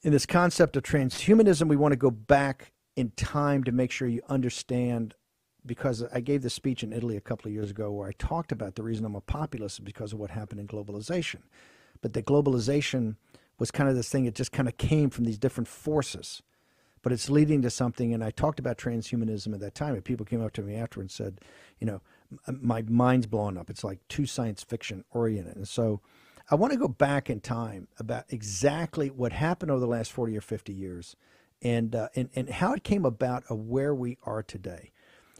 In this concept of transhumanism, we want to go back in time to make sure you understand, because I gave this speech in Italy a couple of years ago where I talked about the reason I'm a populist is because of what happened in globalization. But the globalization was kind of this thing, it just kind of came from these different forces. But it's leading to something, and I talked about transhumanism at that time, and people came up to me after and said, you know, my mind's blowing up. It's like too science fiction oriented. And so I want to go back in time about exactly what happened over the last 40 or 50 years and how it came about of where we are today.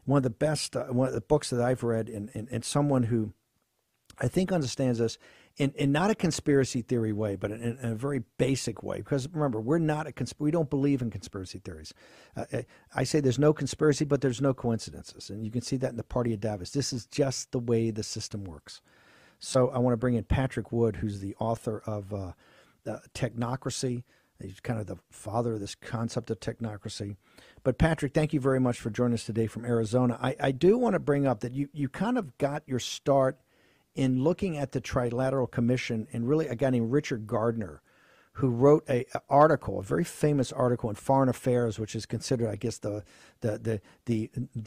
One of the best, one of the books that I've read, and someone who I think understands this in not a conspiracy theory way, but in a very basic way. Because remember, we don't believe in conspiracy theories. I say there's no conspiracy, but there's no coincidences. And you can see that in the Party of Davos. This is just the way the system works. So I want to bring in Patrick Wood, who's the author of Technocracy. He's kind of the father of this concept of technocracy. But Patrick, thank you very much for joining us today from Arizona. I do want to bring up that you kind of got your start in looking at the Trilateral Commission, and really a guy named Richard Gardner, who wrote a very famous article in Foreign Affairs, which is considered, I guess, the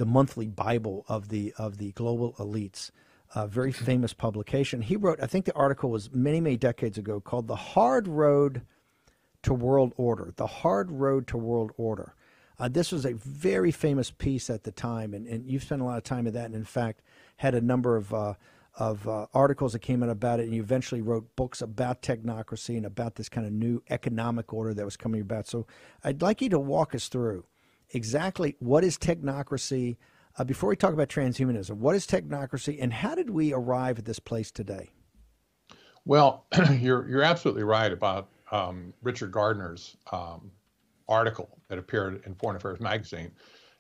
monthly Bible of the global elites. A very famous publication. He wrote, I think the article was many, many decades ago, called The Hard Road to World Order. The Hard Road to World Order. This was a very famous piece at the time, and you've spent a lot of time in that, and in fact had a number of articles that came out about it, and you eventually wrote books about technocracy and about this kind of new economic order that was coming about. So I'd like you to walk us through exactly what is technocracy. Before we talk about transhumanism, what is technocracy, and how did we arrive at this place today? Well, you're absolutely right about Richard Gardner's article that appeared in Foreign Affairs magazine.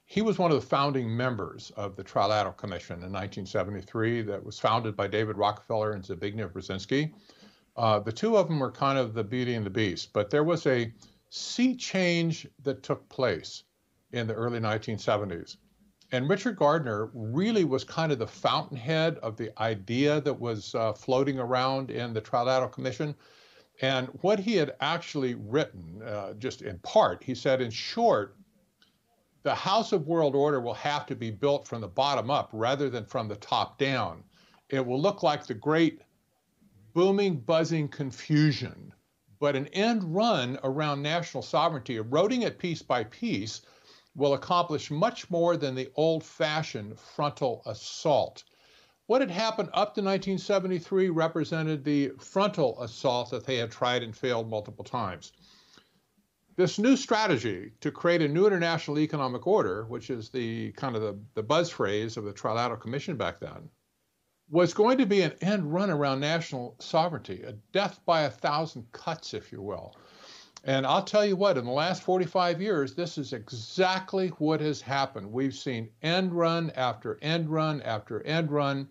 He was one of the founding members of the Trilateral Commission in 1973 that was founded by David Rockefeller and Zbigniew Brzezinski. The two of them were kind of the beauty and the beast, but there was a sea change that took place in the early 1970s. And Richard Gardner really was kind of the fountainhead of the idea that was floating around in the Trilateral Commission. And what he had actually written, just in part, he said, in short, the House of World Order will have to be built from the bottom up rather than from the top down. It will look like the great booming, buzzing confusion, but an end run around national sovereignty, eroding it piece by piece, will accomplish much more than the old-fashioned frontal assault. What had happened up to 1973 represented the frontal assault that they had tried and failed multiple times. This new strategy to create a new international economic order, which is the kind of the buzz phrase of the Trilateral Commission back then, was going to be an end run around national sovereignty, a death by 1,000 cuts, if you will. And I'll tell you what, in the last 45 years, this is exactly what has happened. We've seen end run after end run after end run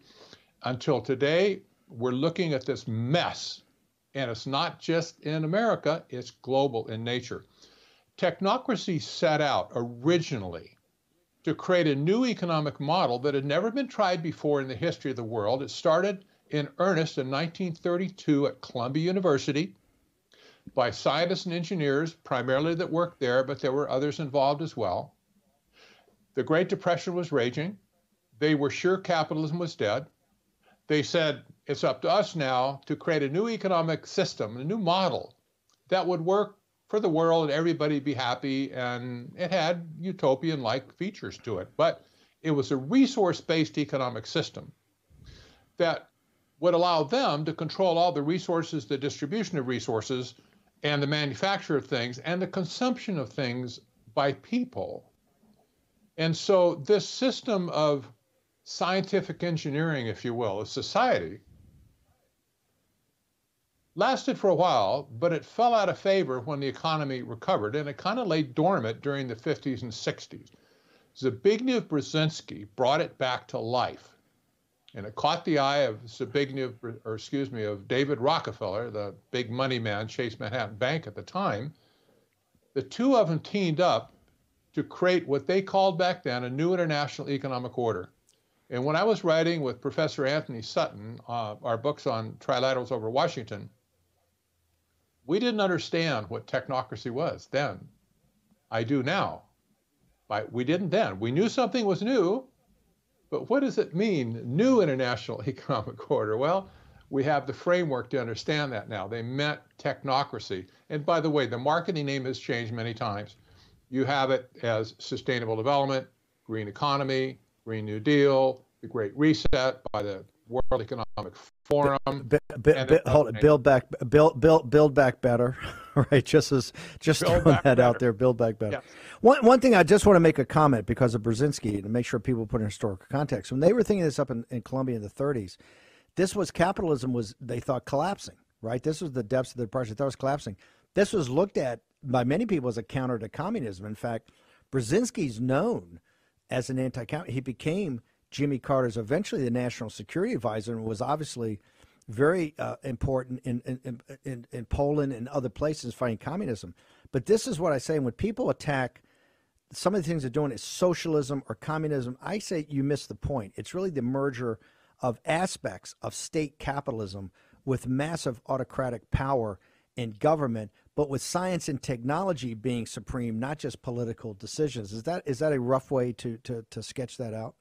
until today. We're looking at this mess, and it's not just in America, it's global in nature. Technocracy set out originally to create a new economic model that had never been tried before in the history of the world. It started in earnest in 1932 at Columbia University by scientists and engineers, primarily that worked there, but there were others involved as well. The Great Depression was raging. They were sure capitalism was dead. They said, it's up to us now to create a new economic system, a new model that would work for the world and everybody be happy, and it had utopian-like features to it. But it was a resource-based economic system that would allow them to control all the resources, the distribution of resources, and the manufacture of things, and the consumption of things by people. And so this system of scientific engineering, if you will, of society, lasted for a while, but it fell out of favor when the economy recovered, and it kind of lay dormant during the 50s and 60s. Zbigniew Brzezinski brought it back to life, and it caught the eye of of David Rockefeller, the big money man, Chase Manhattan Bank at the time. The two of them teamed up to create what they called back then a new international economic order. And when I was writing with Professor Anthony Sutton, our books on trilaterals over Washington, We didn't understand what technocracy was then. I do now. We didn't then. We knew something was new, but what does it mean, new international economic order? Well, we have the framework to understand that now. They meant technocracy. And by the way, the marketing name has changed many times. You have it as sustainable development, green economy, Green New Deal, the Great Reset by the World Economic Forum, and then Hold it, build back better, right? Just build throwing back that out better. there, build back better. Yes. One thing I just want to make a comment because of Brzezinski to make sure people put in historical context. When they were thinking this up in Colombia in the 30s, this was capitalism was they thought collapsing, right? This was the depths of the depression. They thought it was collapsing. This was looked at by many people as a counter to communism. In fact, Brzezinski's known as an anti-communist. He became Jimmy Carter's eventually the national security advisor and was obviously very important in Poland and other places fighting communism. But this is what I say when people attack some of the things they're doing is socialism or communism. I say you miss the point. It's really the merger of aspects of state capitalism with massive autocratic power in government, but with science and technology being supreme, not just political decisions. Is that a rough way to sketch that out?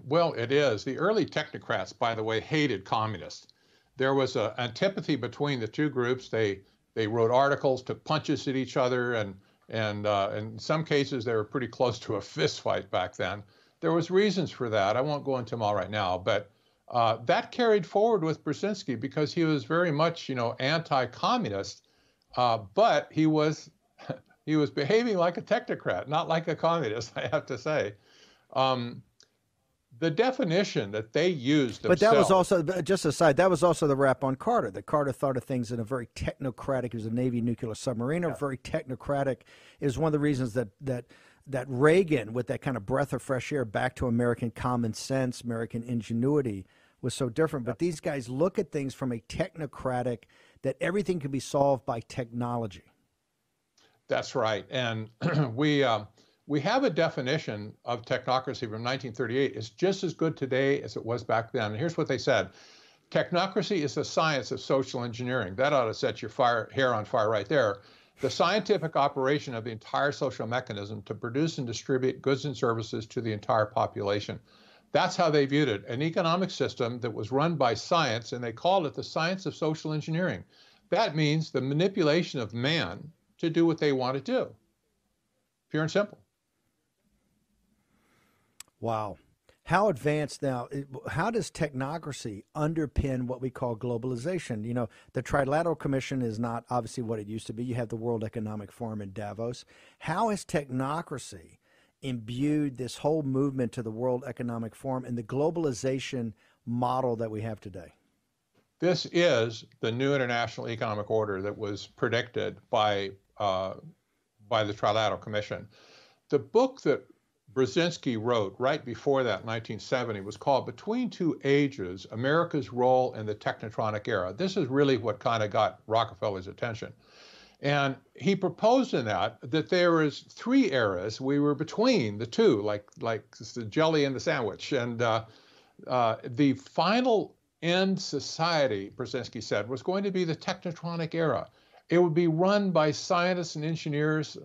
Well, it is. The early technocrats, by the way, hated communists. There was an antipathy between the two groups. They wrote articles, took punches at each other, and in some cases they were pretty close to a fist fight back then. There was reasons for that. I won't go into them all right now, but that carried forward with Brzezinski because he was very much, anti-communist, but he was he was behaving like a technocrat, not like a communist, I have to say. The definition that they used themselves. But that was also, just aside, that was also the rap on Carter. That Carter thought of things in a very technocratic, he was a Navy nuclear submariner, yeah. Very technocratic. It was one of the reasons that Reagan, with that kind of breath of fresh air back to American common sense, American ingenuity, was so different. But these guys look at things from a technocratic, that everything can be solved by technology. That's right. And we have a definition of technocracy from 1938. It's just as good today as it was back then. And here's what they said. Technocracy is the science of social engineering. That ought to set your hair on fire right there. The scientific operation of the entire social mechanism to produce and distribute goods and services to the entire population. That's how they viewed it, an economic system that was run by science, and they called it the science of social engineering. That means the manipulation of man to do what they want to do. Pure and simple. Wow. How advanced now, how does technocracy underpin what we call globalization? You know, the Trilateral Commission is not obviously what it used to be. You have the World Economic Forum in Davos. How has technocracy imbued this whole movement to the World Economic Forum and the globalization model that we have today? This is the new international economic order that was predicted by the Trilateral Commission. The book that Brzezinski wrote right before that, 1970, was called Between Two Ages, America's Role in the Technotronic Era. This is really what kind of got Rockefeller's attention. And he proposed in that there is three eras. We were between the two, like the jelly and the sandwich. And the final end society, Brzezinski said, was going to be the Technotronic era. It would be run by scientists and engineers,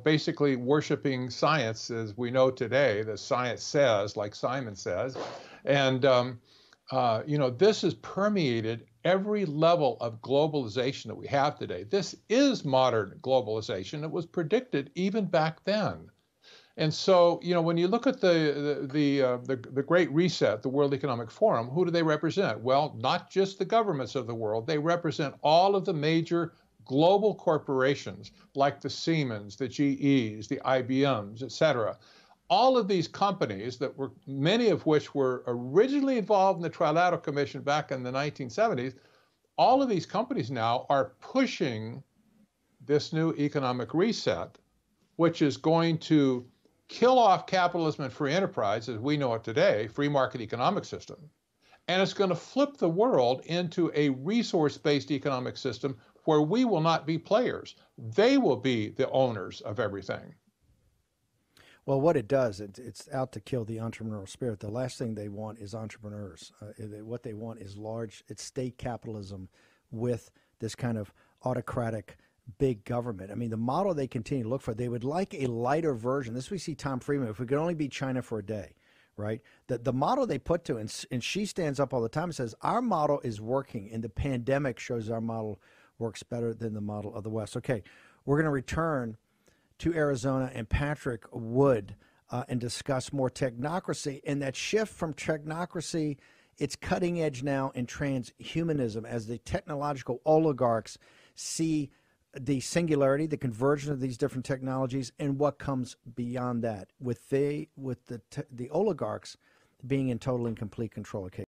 basically worshiping science as we know today, the science says, like Simon says. And, this has permeated every level of globalization that we have today. This is modern globalization. It was predicted even back then. And so, when you look at the Great Reset, the World Economic Forum, who do they represent? Well, not just the governments of the world. They represent all of the major global corporations like the Siemens, the GEs, the IBMs, et cetera. All of these companies that were, many of which were originally involved in the Trilateral Commission back in the 1970s, all of these companies now are pushing this new economic reset, which is going to kill off capitalism and free enterprise as we know it today, free market economic system. And it's going to flip the world into a resource-based economic system where we will not be players. They will be the owners of everything. Well, what it does, it's out to kill the entrepreneurial spirit. The last thing they want is entrepreneurs. What they want is it's state capitalism with this kind of autocratic big government. I mean, the model they continue to look for, they would like a lighter version. This we see Tom Friedman, if we could only be China for a day, right? The model they put to, and she stands up all the time and says, our model is working, and the pandemic shows our model works better than the model of the West. Okay, we're going to return to Arizona and Patrick Wood and discuss more technocracy, and that shift from technocracy, it's cutting edge now in transhumanism as the technological oligarchs see the singularity, the convergence of these different technologies, and what comes beyond that, with the oligarchs being in total and complete control of